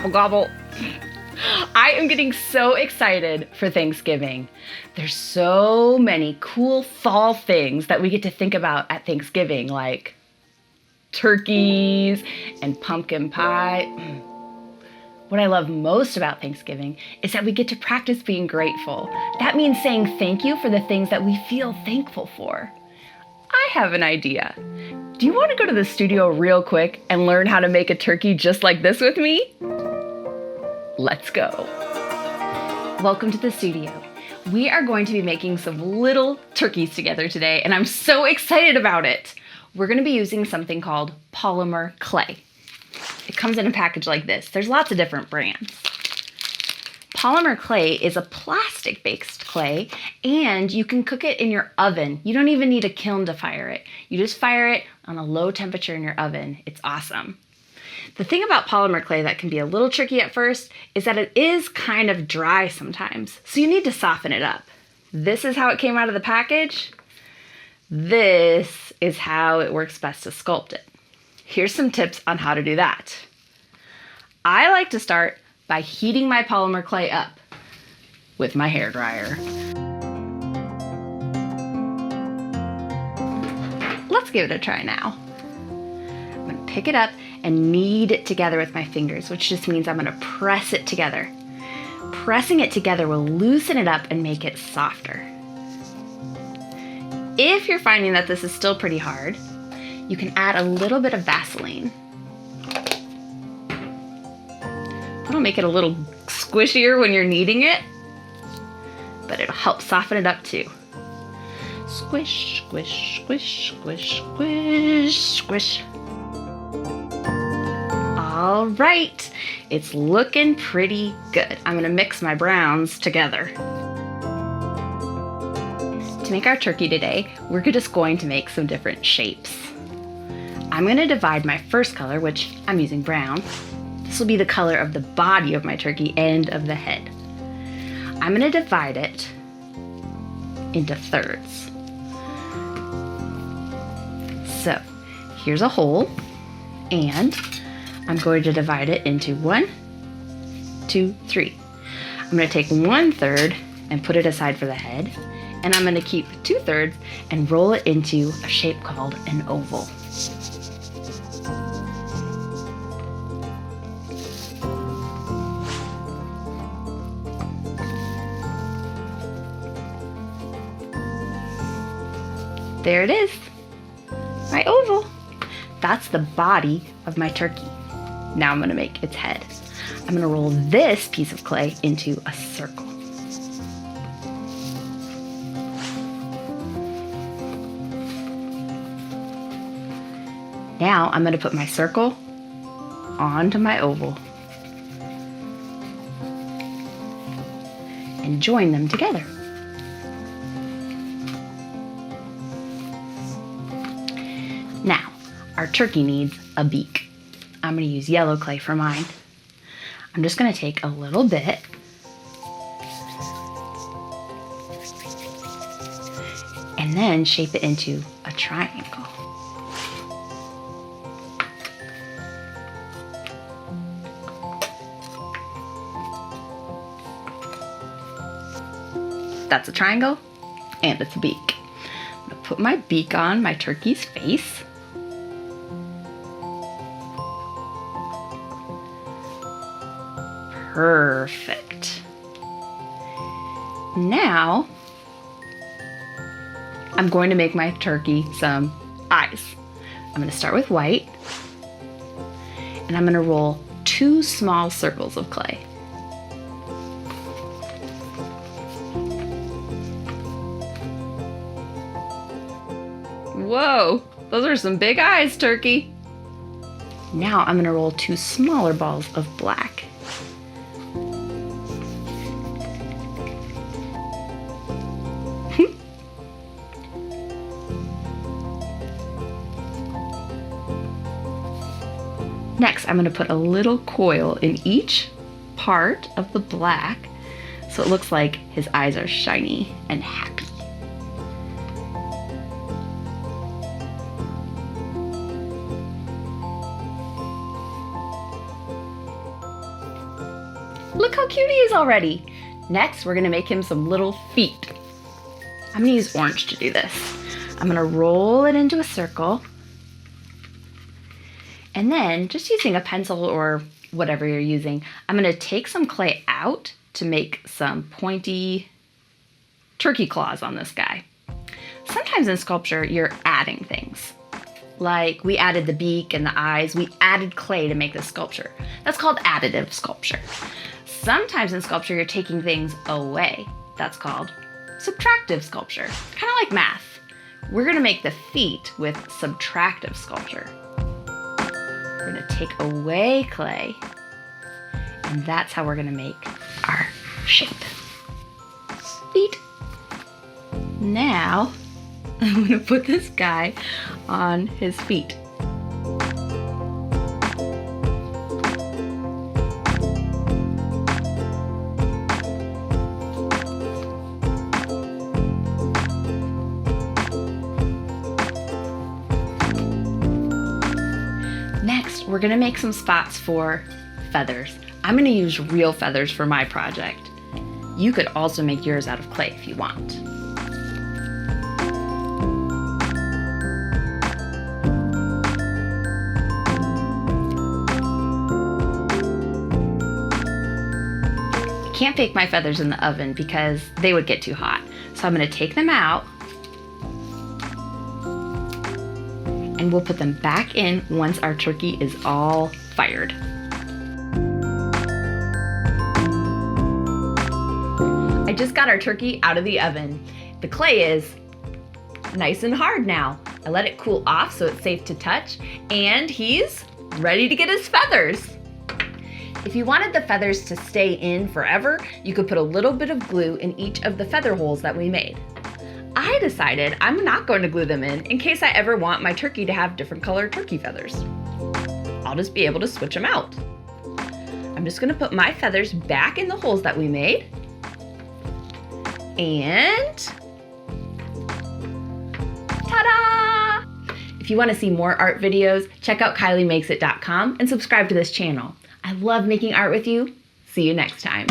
Gobble, gobble. I am getting so excited for Thanksgiving. There's so many cool fall things that we get to think about at Thanksgiving, like turkeys and pumpkin pie. What I love most about Thanksgiving is that we get to practice being grateful. That means saying thank you for the things that we feel thankful for. I have an idea. Do you want to go to the studio real quick and learn how to make a turkey just like this with me? Let's go. Welcome to the studio. We are going to be making some little turkeys together today, and I'm so excited about it. We're going to be using something called Polymer clay. It comes in a package like this. There's lots of different brands. Polymer clay is a plastic-based clay, and you can cook it in your oven. You don't even need a kiln to fire it. You just fire it on a low temperature in your oven. It's awesome. The thing about polymer clay that can be a little tricky at first is that it is kind of dry sometimes, so you need to soften it up. This is how it came out of the package. This is how it works best to sculpt it. Here's some tips on how to do that. I like to start by heating my polymer clay up with my hairdryer. Let's give it a try now. I'm gonna pick it up and knead it together with my fingers, which just means I'm gonna press it together. Pressing it together will loosen it up and make it softer. If you're finding that this is still pretty hard, you can add a little bit of Vaseline. It'll make it a little squishier when you're kneading it, but it'll help soften it up too. Squish, squish, squish, squish, squish, squish. All right, it's looking pretty good. I'm gonna mix my browns together. To make our turkey today, we're just going to make some different shapes. I'm gonna divide my first color, which I'm using brown. This will be the color of the body of my turkey and of the head. I'm gonna divide it into thirds. So here's a hole, and I'm going to divide it into 1, 2, 3. I'm gonna take 1/3 and put it aside for the head, and I'm gonna keep 2/3 and roll it into a shape called an oval. There it is, my oval. That's the body of my turkey. Now I'm gonna make its head. I'm gonna roll this piece of clay into a circle. Now I'm gonna put my circle onto my oval and join them together. Now, our turkey needs a beak. I'm gonna use yellow clay for mine. I'm just gonna take a little bit and then shape it into a triangle. That's a triangle, and it's a beak. I'm gonna put my beak on my turkey's face. Perfect. Now, I'm going to make my turkey some eyes. I'm gonna start with white, and I'm gonna roll 2 small circles of clay. Whoa, those are some big eyes, turkey. Now I'm gonna roll 2 smaller balls of black. Next, I'm gonna put a little coil in each part of the black so it looks like his eyes are shiny and happy. Look how cute he is already. Next, we're gonna make him some little feet. I'm gonna use orange to do this. I'm gonna roll it into a circle. And then, just using a pencil or whatever you're using, I'm gonna take some clay out to make some pointy turkey claws on this guy. Sometimes in sculpture, you're adding things. Like we added the beak and the eyes, we added clay to make this sculpture. That's called additive sculpture. Sometimes in sculpture, you're taking things away. That's called subtractive sculpture, kind of like math. We're gonna make the feet with subtractive sculpture. We're gonna take away clay, and that's how we're gonna make our shape. Feet. Now, I'm gonna put this guy on his feet. Next, we're gonna make some spots for feathers. I'm gonna use real feathers for my project. You could also make yours out of clay if you want. I can't bake my feathers in the oven because they would get too hot. So I'm gonna take them out and we'll put them back in once our turkey is all fired. I just got our turkey out of the oven. The clay is nice and hard now. I let it cool off so it's safe to touch, and he's ready to get his feathers. If you wanted the feathers to stay in forever, you could put a little bit of glue in each of the feather holes that we made. I decided I'm not going to glue them in case I ever want my turkey to have different colored turkey feathers. I'll just be able to switch them out. I'm just gonna put my feathers back in the holes that we made. And ta-da! If you want to see more art videos, check out KylieMakesIt.com and subscribe to this channel. I love making art with you. See you next time.